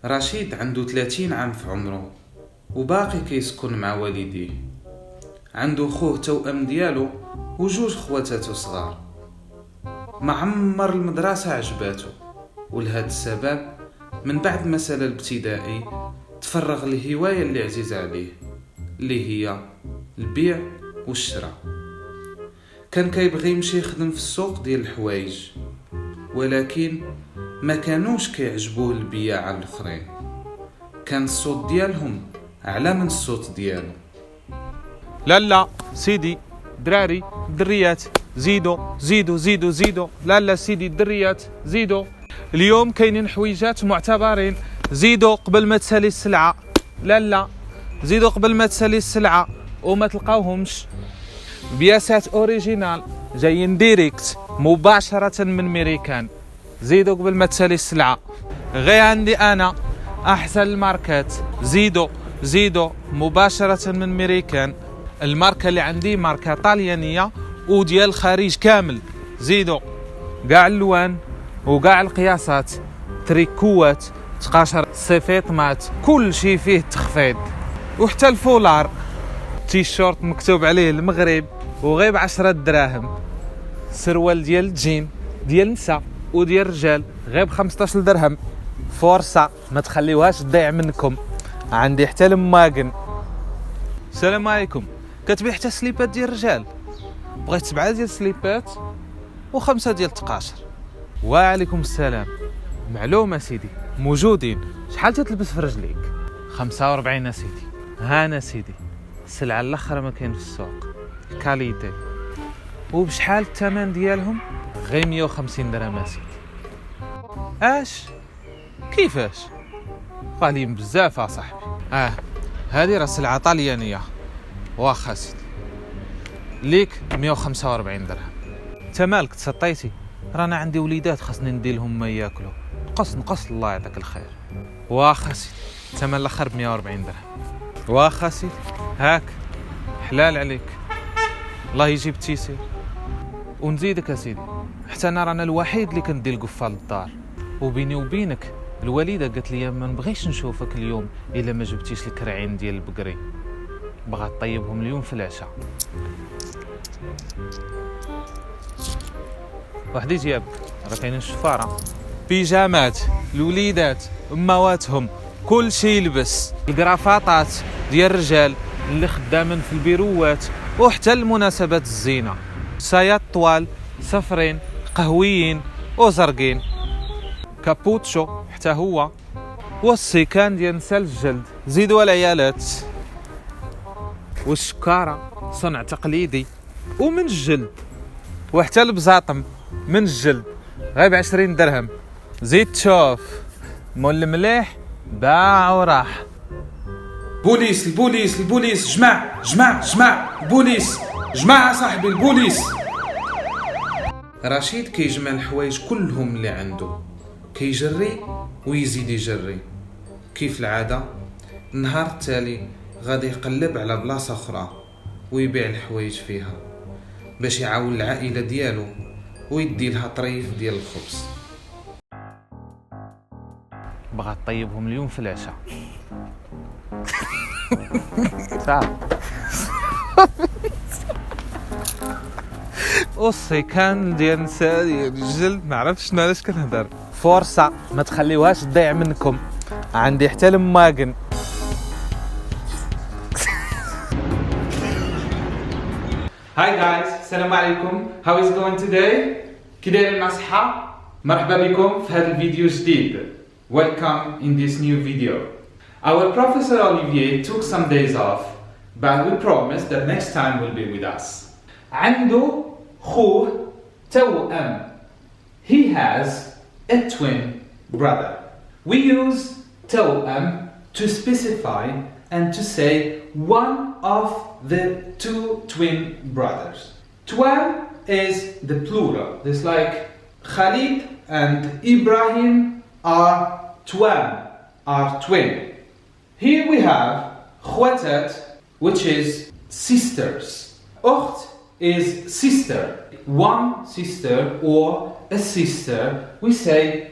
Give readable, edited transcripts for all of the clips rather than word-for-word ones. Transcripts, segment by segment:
رشيد عنده 30 عام في عمره وباقي كيسكن مع والديه. عنده خوه توأم ديالو وجوج خواتاتو صغار. ما عمر المدرسة عجباتو، ولهذا السبب من بعد ما سال الابتدائي تفرغ للهواية اللي عزيزة عليه، اللي هي البيع والشراء. كان كيبغي يمشي يخدم في السوق ديال الحوايج، ولكن ما كانوش كيعجبوه البياعة الاخرين. كان الصوت ديالهم اعلى من الصوت ديالو. لا سيدي دراري دريات زيدو زيدو زيدو زيدو. لا سيدي دريات زيدو. اليوم كاينين حويجات معتبرين، زيدو قبل ما تسالي السلعة. لا زيدو قبل ما تسالي السلعة وما تلقاوهمش. بياسات اوريجينال جايين ديريكت مباشرة من ميريكان. زيدو قبل ما تسالي السلعة. غير عندي انا احسن الماركات. زيدو مباشرة من ميريكان. الماركة اللي عندي ماركة طاليانية وديال الخارج كامل. زيدو قاع اللوان وقاع القياسات، تريكوات، تقاشر، صفيطمات، كل شيء فيه تخفيض. وحتى الفولار تيشورت مكتوب عليه المغرب وغيب 10 دراهم. سروال ديال الجين ديال النساء وديال الرجال غيب 15 درهم. فرصة ما تخليوهاش تضيع منكم. عندي حتى الماغن. السلام عليكم، كتبيع حتى سليبات ديال الرجال؟ بغيت 7 ديال السليبات و5 ديال التقاشر. وعليكم السلام. معلومة سيدي موجودين. شحال تتلبس في رجليك؟ 45 سيدي. هانا سيدي، السلعة الاخرى ما كاين في السوق، كاليتي. وبشحال الثمن ديالهم؟ غير 150 درهم سيدي. اش كيفاش؟ غاليين بزاف صاحبي. هذه راه سلعة طاليانية. واخا سيدي ليك 145 درهم. انت مالك تسطيتي؟ رانا عندي وليدات خاصني ندير لهم ما ياكلوا. نقص الله يعطيك الخير. واخا سيدي الثمن الاخر ب 140 درهم. واخا سيدي هاك حلال عليك، الله يجيب التيسير. ونزيدك يا سيدي، حتى انا رانا الوحيد اللي كندير القفال للدار. وبيني وبينك الوالده قالت لي ما نبغيش نشوفك اليوم الا ما جبتيش الكرعين ديال البقري. بغات طيبهم اليوم في العشاء. واحد يجيب راه كاينين الشفاره، بيجامات الوليدات امواتهم، كل شيء يلبس. الكرافاطات ديال الرجال اللي خدامين في البيروات وحتى المناسبات الزينه. سايات طوال صفرين قهويين وزرقين. كابوتشو حتى هو. والسيكان ديال نسال الجلد. زيدوا العيالات. والشكاره صنع تقليدي ومن الجلد. وحتى البزاطم من الجلد غير 20 درهم. زيد تشوف مول المليح باع وراح. بوليس البوليس جمع البوليس جماعة صاحبي البوليس. رشيد كيجمع الحوايج كلهم اللي عنده، كيجري ويزيد يجري. كيف العادة النهار التالي غادي يقلب على بلاصة أخرى ويبيع الحوايج فيها باش يعاون العائلة ديالو ويدي لها طريف ديال الخبز. بغات طيبهم اليوم في العشاء. صعب. والسيكان ديال النساء ديال الجلد ما عرفتش شنو علاش كنهضر. فرصة ما تخليوهاش تضيع منكم. عندي حتى الماغن. Hi guys, السلام عليكم. How is going today? كي دايرين مع صحة؟ مرحبا بكم في هذا الفيديو جديد. Welcome in this new video. Our Professor Olivier took some days off, but we promise that next time will be with us. عنده خوه توأم. He has a twin brother. We use توأم to specify and to say one of the two twin brothers. Twin is the plural. It's like Khalid and Ibrahim are twin. Here we have خواتات, which is sisters. أخت is sister. One sister or a sister. We say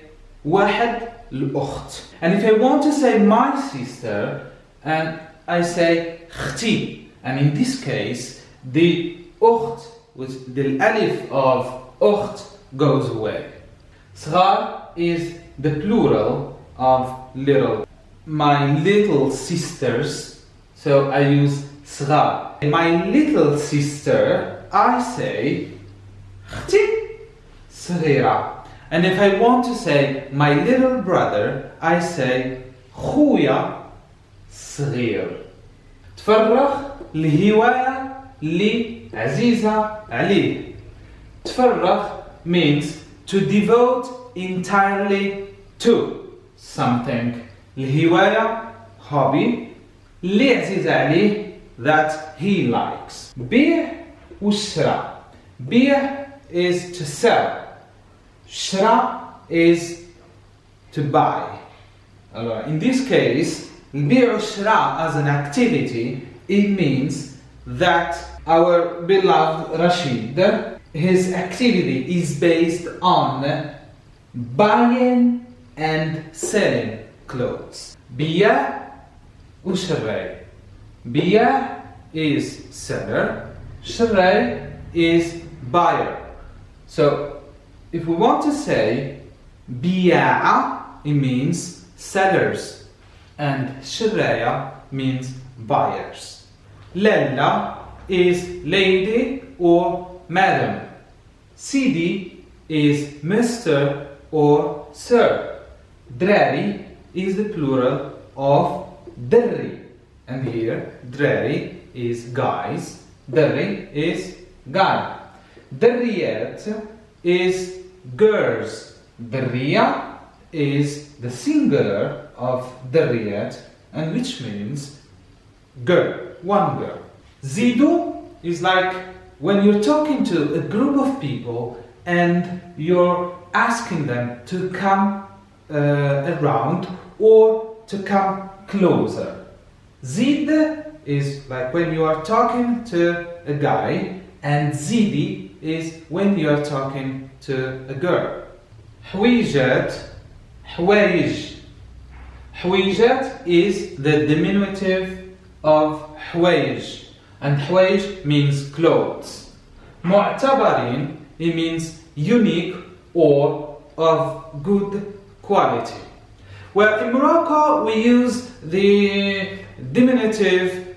واحد الأخت. And if I want to say my sister, and I say أختي, and in this case the أخت with the alif of أخت goes away. صغار is the plural of little. My little sisters, so I use صغار. My little sister, I say أختي صغيرة. And if I want to say my little brother, I say خويا صغير. تفرغ الهواية اللي عزيزة عليه. تفرغ means to devote entirely to something. الهواية hobby اللي عزيزة عليه that he likes. بيع وشراء. بيع is to sell. شراء is to buy. In this case, البيع والشراء as an activity, it means that our beloved Rashid, his activity is based on buying and selling clothes. بيع وشراء. بيع is seller, شراء is buyer. So if we want to say بياعة, it means sellers, and شراية means buyers. Lella is lady or madam. Sidi is Mr. or Sir. Drari is the plural of دري, and here drari is guys, دري is guy. دريات is girls. درية is the singular of دريات, and which means girl, one girl. Zidu is like when you're talking to a group of people and you're asking them to come around or to come closer. Zid is like when you are talking to a guy, and zidi is when you are talking to a girl. حويجات, حوايج. حويجات is the diminutive of حوايج, and حوايج means clothes. معتبرين, it means unique or of good quality. Well, in Morocco we use the diminutive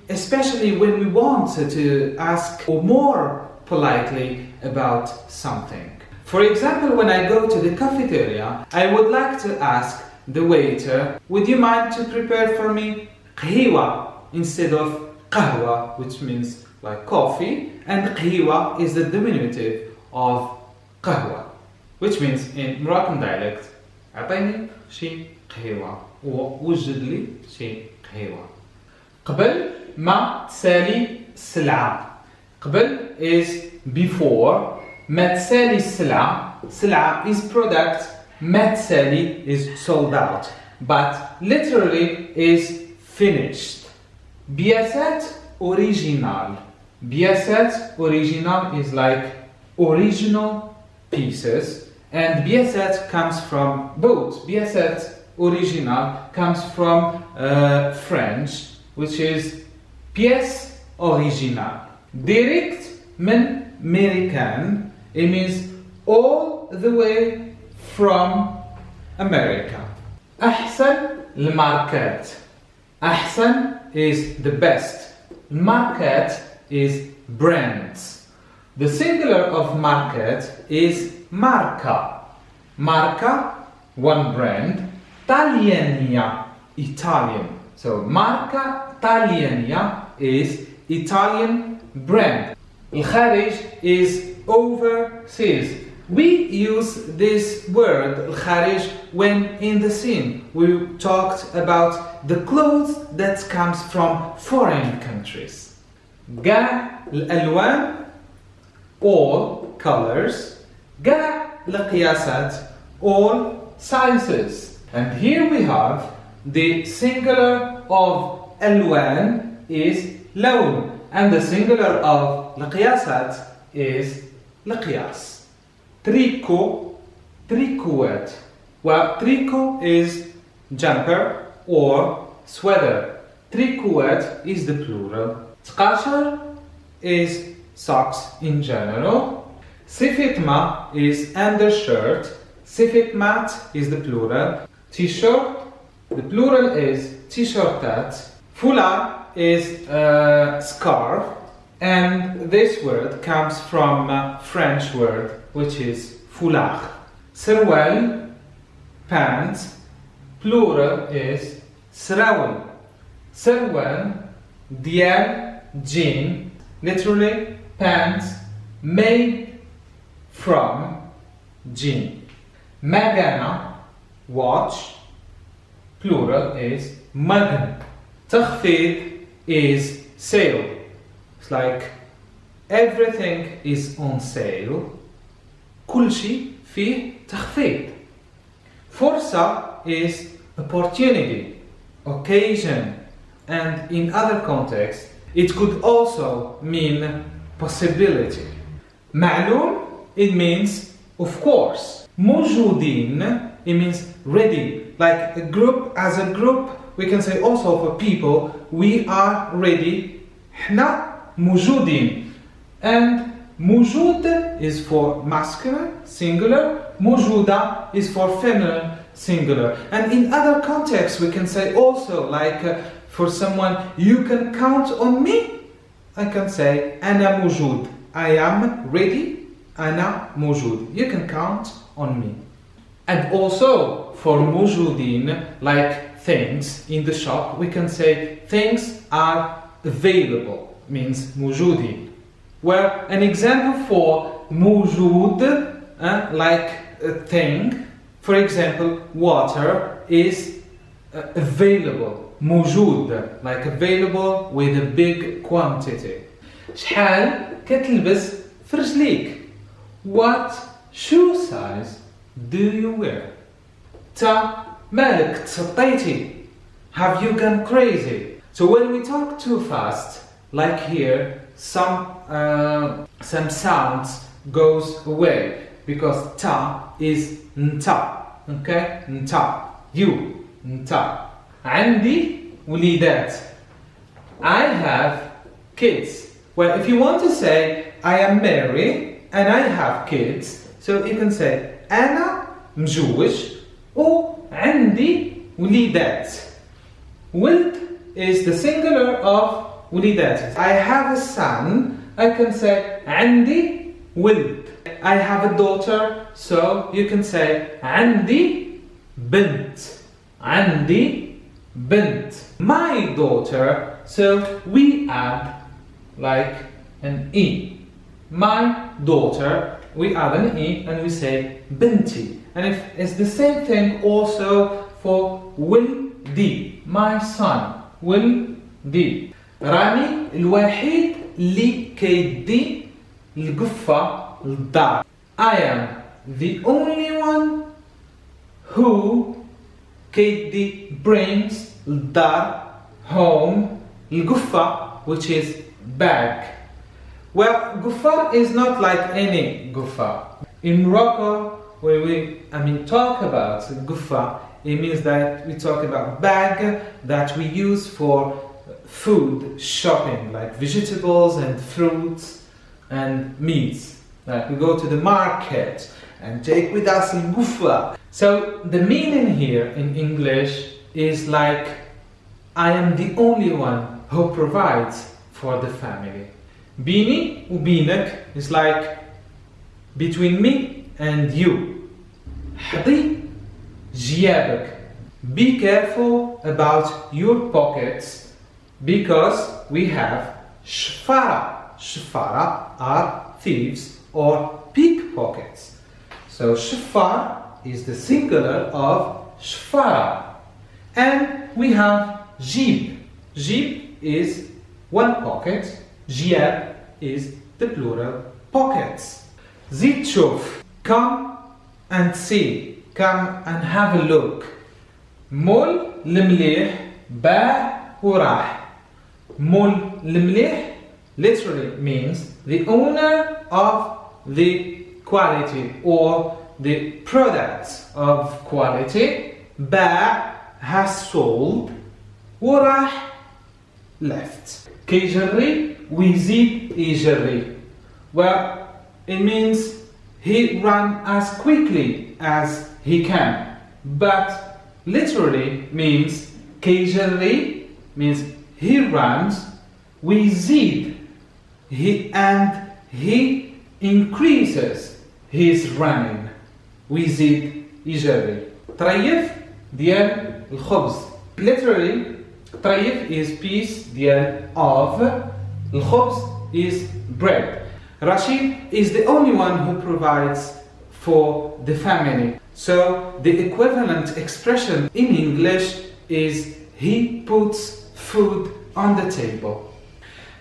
especially when we want to ask more politely about something. For example, when I go to the cafeteria, I would like to ask the waiter, would you mind to prepare for me قهوة instead of قهوة, which means like coffee, and قهوة is the diminutive of قهوة, which means in Moroccan dialect أعطيني شي قهوة ووجد لي شي قهوة. قبل ما تسالي السلعة. قبل is before, ما تسالي السلعة. سلعة is product, ما تسالي is sold out, but literally is finished. بياسات original. بياسات original is like original pieces, and بياسات comes from both. بياسات original comes from French, which is pièce originale. Direct من American, it means all the way from America. أحسن الماركات. أحسن is the best. Market is brands. The singular of market is marca. Marca, one brand. Taliania, Italian. So marca Taliania is Italian brand. الخارج is overseas. We use this word الخارج when in the scene we talked about the clothes that comes from foreign countries. قاع الألوان, all colors. قاع القياسات, all sizes. And here we have the singular of ألوان is لون, and the singular of القياسات is القياس. تريكو, تريكوات. Well, tricot is jumper or sweater. Tricot is the plural. تقاشر is socks in general. Sifitma is undershirt. Sifitmat is the plural. T-shirt, the plural is t-shirtat. Foulard is a scarf. And this word comes from a French word which is foulard. Sirwal, pants, plural is srawal. Sirwal, dial, jean, literally pants made from jean. Magana, watch, plural is magan. Takhfid is sale. It's like everything is on sale. كل شيء فيه تخفيض. فرصة is opportunity, occasion, and in other contexts it could also mean possibility. معلوم, it means of course. موجودين, it means ready. Like a group, as a group, we can say also for people, we are ready. احنا موجودين. And موجود is for masculine, singular. موجودة is for feminine, singular. And in other contexts we can say also, like for someone, you can count on me. I can say أنا موجود. I am ready. أنا موجود. You can count on me. And also for موجودين, like things in the shop, we can say things are available, means موجودين. Well, an example for موجود, like a thing, for example, water is available. موجود, like available with a big quantity. شحال كتلبس في رجليك? What shoe size do you wear? تا مالك تسطيتي? Have you gone crazy? So when we talk too fast, like here, some sounds goes away because ta is nta, okay? Nta, you, nta. عندي وليدات. I have kids. Well, if you want to say I am married and I have kids, so you can say أنا مجوج وعندي وليدات. ولد is the singular of وليدات. I have a son, I can say عندي ولد. I have a daughter, so you can say عندي بنت. عندي بنت. My daughter, so we add like an E. My daughter, we add an E and we say بنتي. And if it's the same thing also for ولدي, my son, ولدي. راني الوحيد اللي كيدي القفة للدار. I am the only one who كيدي brings الدار, home, القفة, which is bag. Well, gufa is not like any gufa. In Morocco, when we talk about gufa, it means that we talk about bag that we use for food shopping, like vegetables and fruits and meats. Like we go to the market and take with us a gufa. So the meaning here in English is like, I am the only one who provides for the family. Bini ubinek is like between me and you. Hadi jiyabek. Be careful about your pockets because we have shfara. Shfara are thieves or pickpockets. So shfar is the singular of shfara. And we have jib. Jib is one pocket. Jiyab is the plural pockets. Zid shuf, come and see, come and have a look. Mol المليح باع وراح. Mol المليح literally means the owner of the quality or the products of quality. باع has sold. وراح left. كيجري ويزيد يجري. Well, it means he ran as quickly as he can. But literally means كيجري means he runs. ويزيد he increases his running. ويزيد يجري. طريف ديال الخبز. Literally طريف is piece ديال of. الخبز is bread. Rashid is the only one who provides for the family. So the equivalent expression in English is he puts food on the table.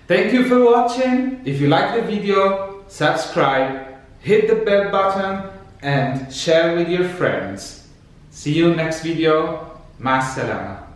Thank you for watching. If you like the video, subscribe, hit the bell button and share with your friends. See you next video. مع السلامة.